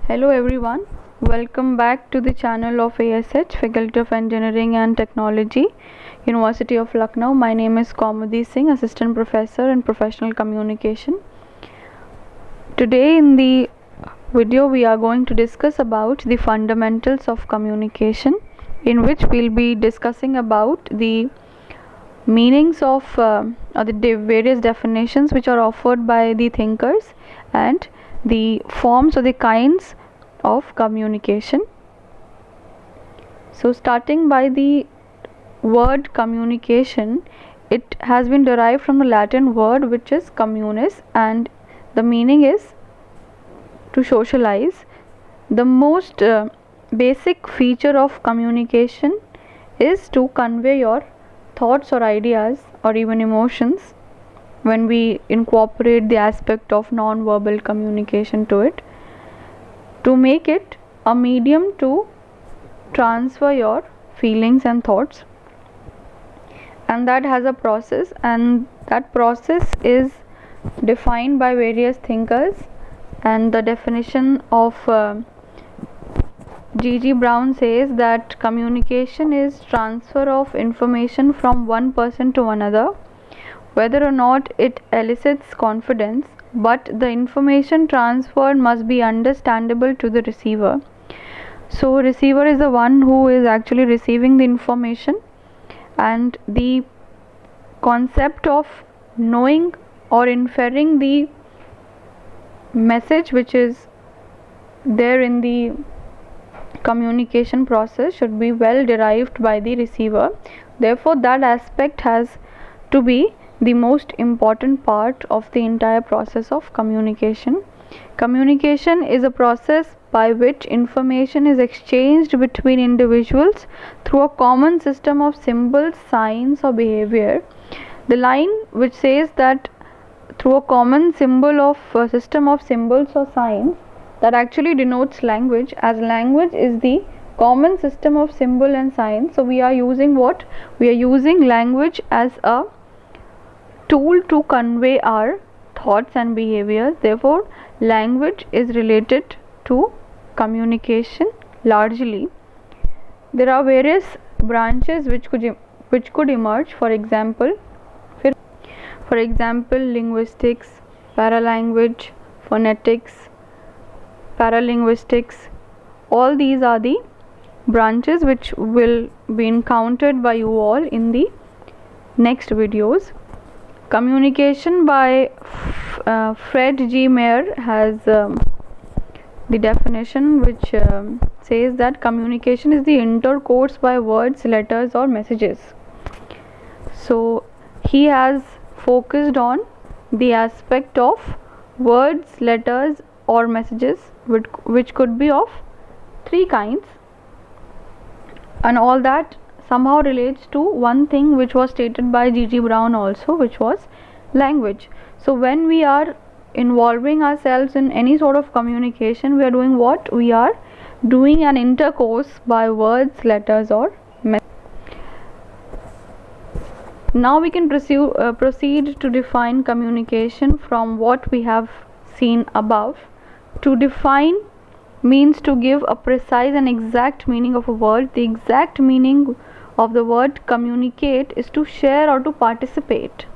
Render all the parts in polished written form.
Hello everyone, welcome back to the channel of ASH, Faculty of Engineering and Technology, University of Lucknow. My name is Kaumudi Singh, Assistant Professor in Professional Communication. Today in the video we are going to discuss about the fundamentals of communication, in which we'll be discussing about the meanings of or the various definitions which are offered by the thinkers and the forms or the kinds of communication. So starting by the word communication, it has been derived from the Latin word which is communis, and the meaning is to socialize. The most basic feature of communication is to convey your thoughts or ideas or even emotions when we incorporate the aspect of non-verbal communication to it, to make it a medium to transfer your feelings and thoughts. And that has a process, and that process is defined by various thinkers, and the definition of G.G. Brown says that communication is transfer of information from one person to another, whether or not it elicits confidence, but the information transferred must be understandable to the receiver. So receiver is the one who is actually receiving the information, and the concept of knowing or inferring the message which is there in the communication process should be well derived by the receiver. Therefore that aspect has to be the most important part of the entire process of communication. Communication is a process by which information is exchanged between individuals through a common system of symbols, signs or behavior. The line which says that through a common symbol of system of symbols or signs, that actually denotes language, as language is the common system of symbol and signs. So we are using what? We are using language as a tool to convey our thoughts and behaviors. Therefore language is related to communication largely. There are various branches which could emerge. For example linguistics, paralanguage, phonetics, paralinguistics. All these are the branches which will be encountered by you all in the next videos. Communication by Fred G. Mayer has the definition which says that communication is the intercourse by words, letters or messages. So he has focused on the aspect of words, letters or messages which could be of three kinds, and all that somehow relates to one thing which was stated by G.G. Brown also, which was language. So when we are involving ourselves in any sort of communication, we are doing what? We are doing an intercourse by words, letters or messages. Now we can proceed to define communication from what we have seen above. To define means to give a precise and exact meaning of a word. The exact meaning of the word communicate is to share or to participate.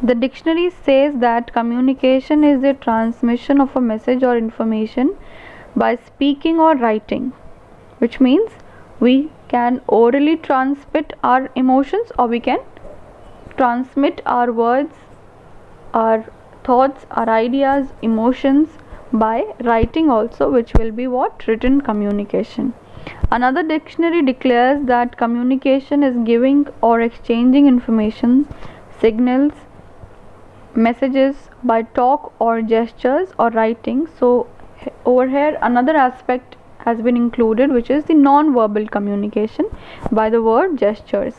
The dictionary says that communication is the transmission of a message or information by speaking or writing, which means we can orally transmit our emotions, or we can transmit our words, our thoughts, our ideas, emotions by writing also, which will be what? Written communication. Another dictionary declares that communication is giving or exchanging information, signals, messages by talk or gestures or writing. So over here another aspect has been included, which is the non-verbal communication by the word gestures.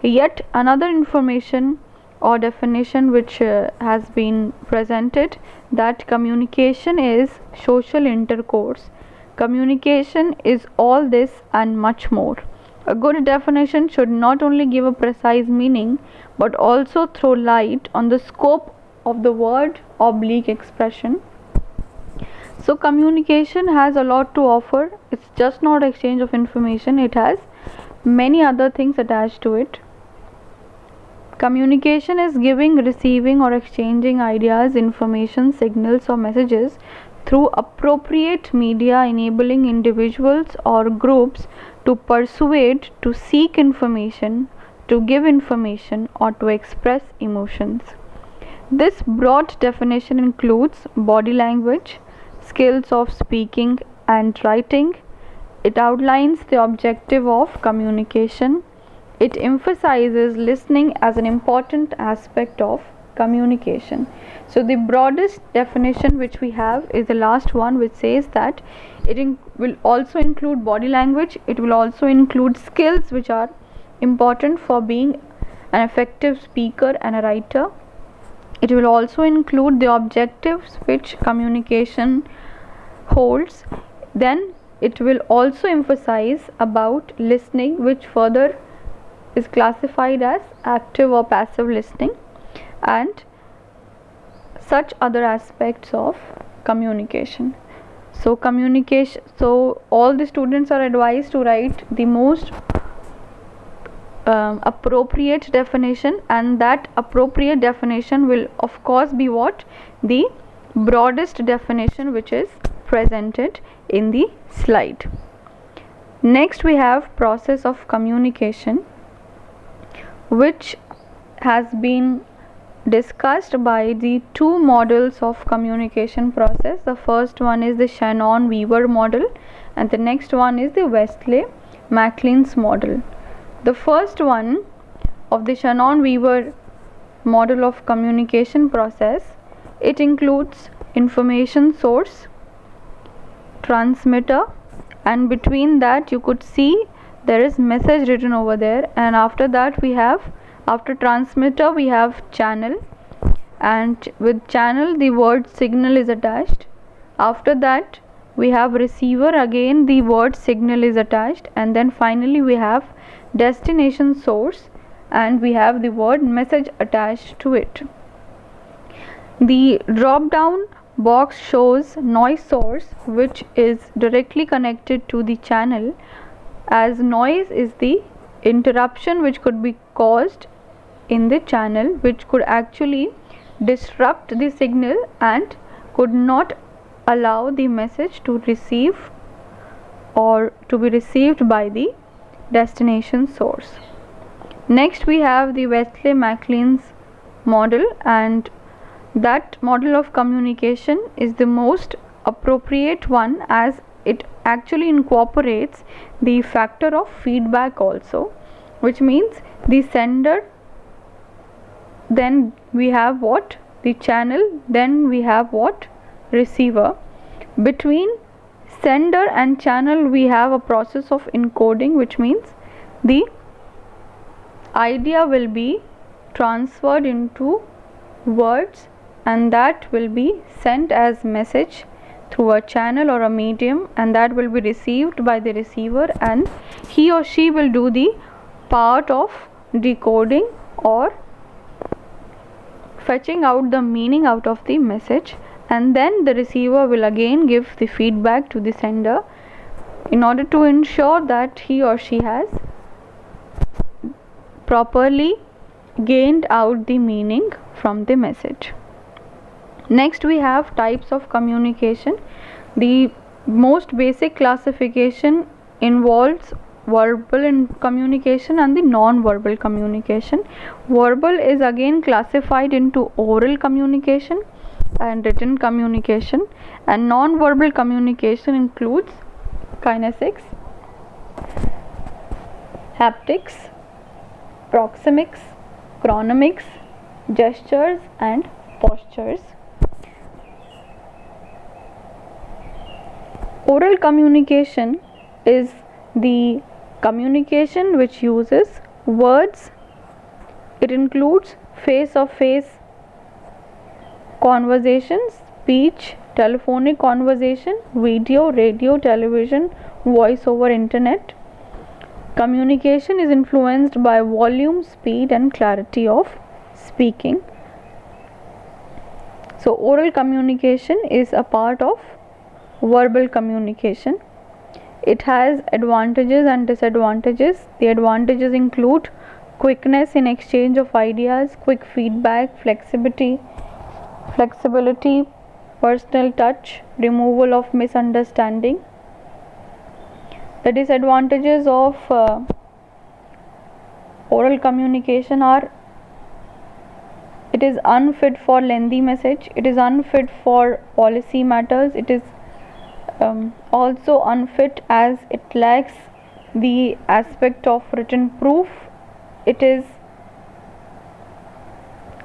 Yet another information or definition which has been presented, that communication is social intercourse. Communication is all this and much more. A good definition should not only give a precise meaning but also throw light on the scope of the word oblique expression. So communication has a lot to offer. It's just not exchange of information, it has many other things attached to it. Communication is giving, receiving, or exchanging ideas, information, signals, or messages through appropriate media, enabling individuals or groups to persuade, to seek information, to give information, or to express emotions. This broad definition includes body language, skills of speaking and writing. It outlines the objective of communication. It emphasizes listening as an important aspect of communication. So the broadest definition which we have is the last one, which says that it will also include body language, it will also include skills which are important for being an effective speaker and a writer. It will also include the objectives which communication holds. Then it will also emphasize about listening, which further is classified as active or passive listening, and such other aspects of communication. So all the students are advised to write the most appropriate definition, and that appropriate definition will of course be what? The broadest definition which is presented in the slide. Next we have process of communication, which has been discussed by the two models of communication process. The first one is the Shannon-Weaver model, and the next one is the Westley-MacLean's model. The first one of the Shannon-Weaver model of communication process, it includes information source, transmitter, and between that you could see there is message written over there, and after that we have, after transmitter we have channel, and with channel the word signal is attached. After that we have receiver, again the word signal is attached, and then finally we have destination source and we have the word message attached to it. The drop down box shows noise source, which is directly connected to the channel, as noise is the interruption which could be caused in the channel, which could actually disrupt the signal and could not allow the message to receive or to be received by the destination source. Next we have the Westley-MacLean's model, and that model of communication is the most appropriate one, as it actually incorporates the factor of feedback also, which means the sender, then we have what? The channel, then we have what? Receiver. Between sender and channel we have a process of encoding, which means the idea will be transferred into words, and that will be sent as message through a channel or a medium, and that will be received by the receiver, and he or she will do the part of decoding or fetching out the meaning out of the message, and then the receiver will again give the feedback to the sender in order to ensure that he or she has properly gained out the meaning from the message. Next we have types of communication. The most basic classification involves verbal communication and the non-verbal communication. Verbal is again classified into oral communication and written communication, and non-verbal communication includes kinesics, haptics, proxemics, chronomics, gestures and postures. Oral communication is the communication which uses words. It includes face-to-face conversations, speech, telephonic conversation, video, radio, television, voice over internet. Communication is influenced by volume, speed and clarity of speaking. So oral communication is a part of verbal communication. It has advantages and disadvantages. The advantages include quickness in exchange of ideas, quick feedback, flexibility, personal touch, removal of misunderstanding. The disadvantages of oral communication are: it is unfit for lengthy message, it is unfit for policy matters, it is also unfit as it lacks the aspect of written proof, it is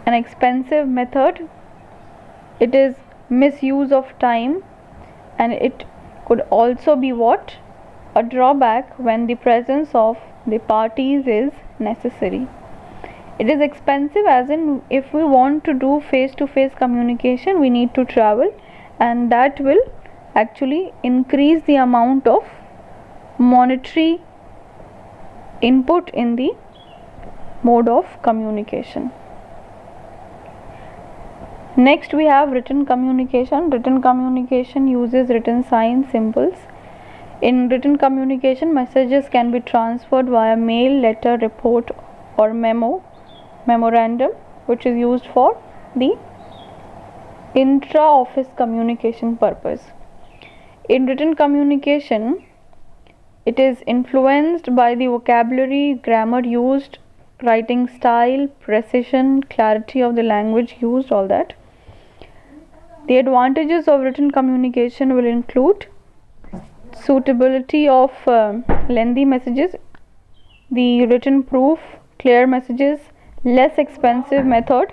an expensive method, it is misuse of time, and it could also be what? A drawback when the presence of the parties is necessary. It is expensive as in, if we want to do face-to-face communication, we need to travel, and that will actually increase the amount of monetary input in the mode of communication. Next we have written communication. Written communication uses written signs, symbols. In written communication, messages can be transferred via mail, letter, report, or memorandum, which is used for the intra-office communication purpose. In written communication, it is influenced by the vocabulary, grammar used, writing style, precision, clarity of the language used, all that. The advantages of written communication will include suitability of lengthy messages, the written proof, clear messages, less expensive method,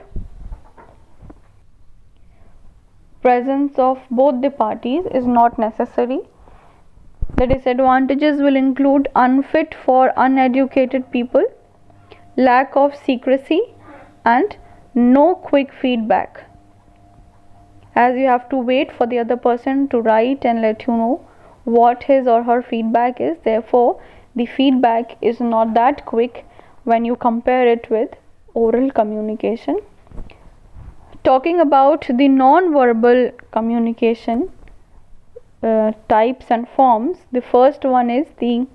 presence of both the parties is not necessary. The disadvantages will include unfit for uneducated people, lack of secrecy, and no quick feedback, as you have to wait for the other person to write and let you know what his or her feedback is. Therefore, the feedback is not that quick when you compare it with oral communication. Talking about the non-verbal communication types and forms, the first one is the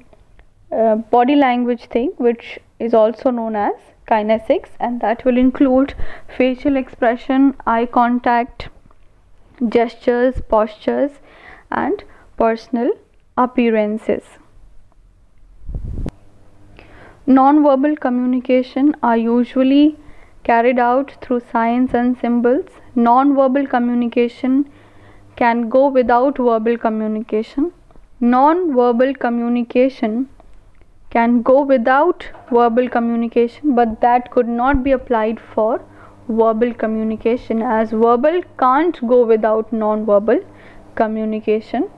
body language thing, which is also known as kinesics, and that will include facial expression, eye contact, gestures, postures, and personal appearances. Non-verbal communication are usually carried out through signs and symbols. Non-verbal communication can go without verbal communication. Non-verbal communication can go without verbal communication, but that could not be applied for verbal communication, as verbal can't go without non-verbal communication.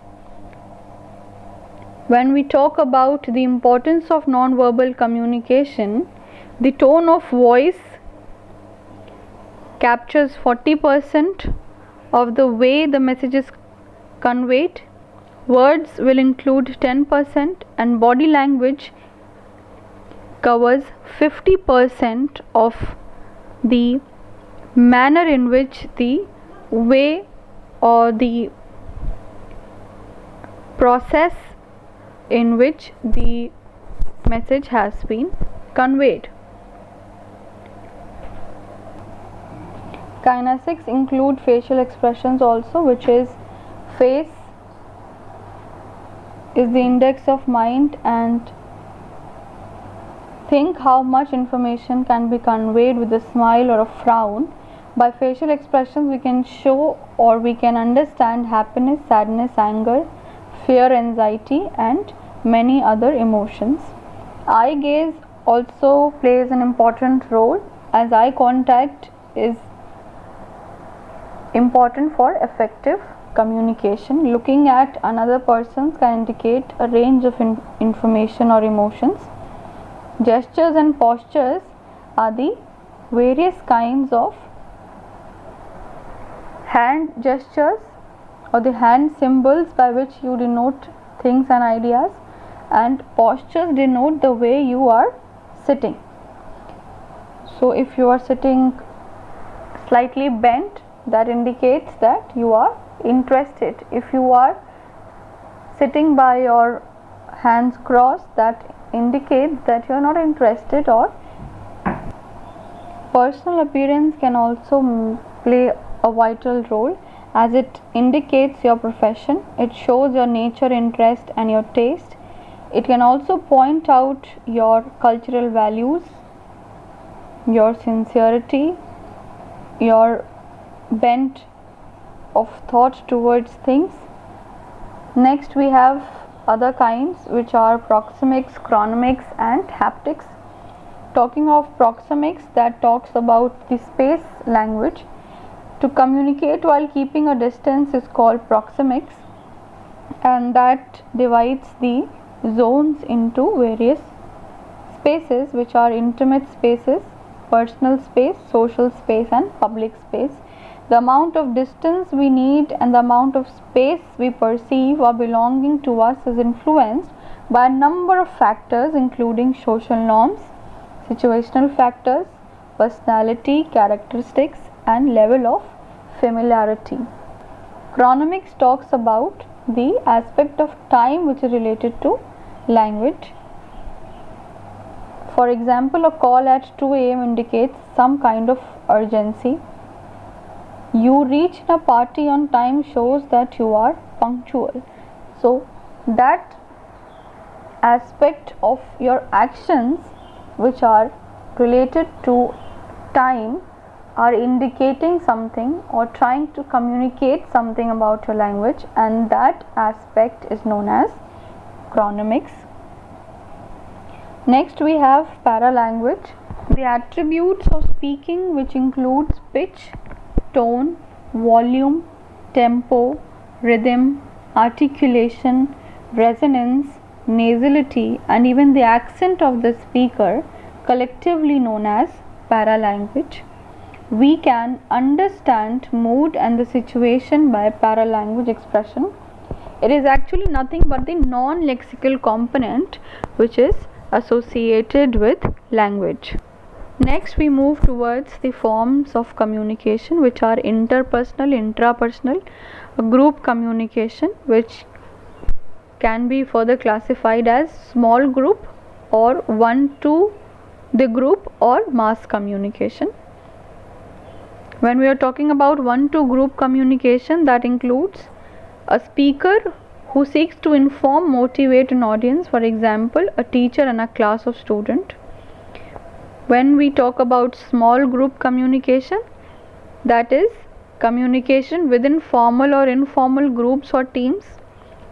When we talk about the importance of non-verbal communication, the tone of voice captures 40% of the way the message is conveyed. Words will include 10%, and body language covers 50% of the manner in which the way or the process in which the message has been conveyed. Kinesics include facial expressions also, which is face is the index of mind, and think how much information can be conveyed with a smile or a frown. By facial expressions we can show or we can understand happiness, sadness, anger, fear, anxiety, and many other emotions. Eye gaze also plays an important role, as eye contact is important for effective communication. Looking at another person can indicate a range of information or emotions. Gestures and postures are the various kinds of hand gestures or the hand symbols by which you denote things and ideas, and postures denote the way you are sitting. So if you are sitting slightly bent, that indicates that you are interested. If you are sitting by your hands crossed, that indicates that you are not interested. Or personal appearance can also play a vital role, as it indicates your profession. It shows your nature, interest and your taste. It can also point out your cultural values, your sincerity, your bent of thought towards things. Next we have other kinds, which are proxemics, chronomics and haptics. Talking of proxemics, that talks about the space language. To communicate while keeping a distance is called proxemics, and that divides the zones into various spaces, which are intimate spaces, personal space, social space and public space. The amount of distance we need and the amount of space we perceive or belonging to us is influenced by a number of factors, including social norms, situational factors, personality characteristics and level of familiarity. Chronomics talks about the aspect of time which is related to language. For example, a call at 2 a.m. indicates some kind of urgency. You reach a party on time shows that you are punctual. So that aspect of your actions which are related to time are indicating something or trying to communicate something about your language, and that aspect is known as chronomics. Next we have paralanguage, the attributes of speaking, which includes pitch, tone, volume, tempo, rhythm, articulation, resonance, nasality and even the accent of the speaker, collectively known as paralanguage. We can understand mood and the situation by paralanguage expression. It is actually nothing but the non-lexical component which is associated with language. Next we move towards the forms of communication, which are interpersonal, intrapersonal, group communication, which can be further classified as small group or one to the group or mass communication. When we are talking about one to group communication, that includes a speaker who seeks to inform, motivate an audience, for example a teacher and a class of students. When we talk about small group communication, that is communication within formal or informal groups or teams.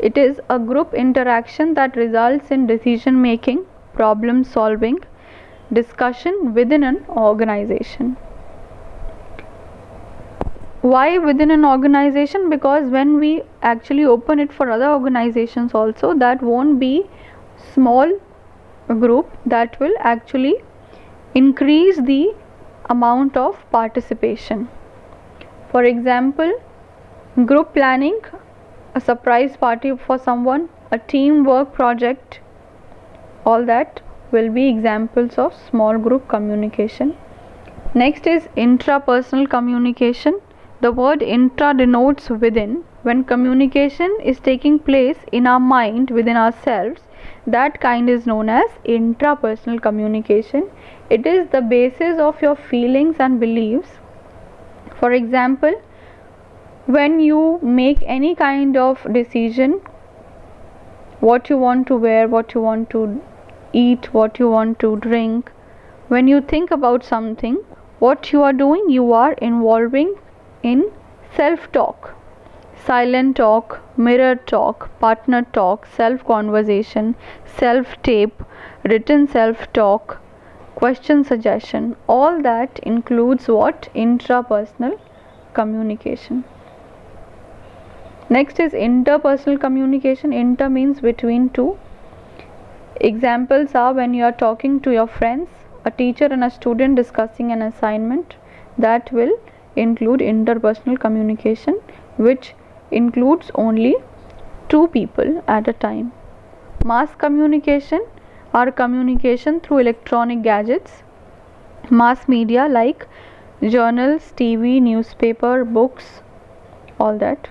It is a group interaction that results in decision making, problem solving, discussion within an organization. Why within an organization? Because when we actually open it for other organizations also, that won't be small group, that will actually increase the amount of participation. For example, group planning, a surprise party for someone, a teamwork project, all that will be examples of small group communication. Next is intrapersonal communication. The word intra denotes within. When communication is taking place in our mind, within ourselves, that kind is known as intrapersonal communication. It is the basis of your feelings and beliefs. For example, when you make any kind of decision, what you want to wear, what you want to eat, what you want to drink, when you think about something, what you are doing, you are involving in self-talk, silent talk, mirror talk, partner talk, self-conversation, self-tape, written self-talk, question suggestion. All that includes what? Intrapersonal communication. Next is interpersonal communication. Inter means between two. Examples are when you are talking to your friends, a teacher and a student discussing an assignment. That will include interpersonal communication, which includes only two people at a time. Mass communication or communication through electronic gadgets, mass media like journals, TV, newspaper, books, all that.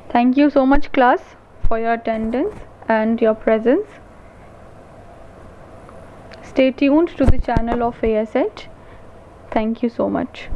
Thank you so much class for your attendance and your presence. Stay tuned to the channel of ASH. Thank you so much.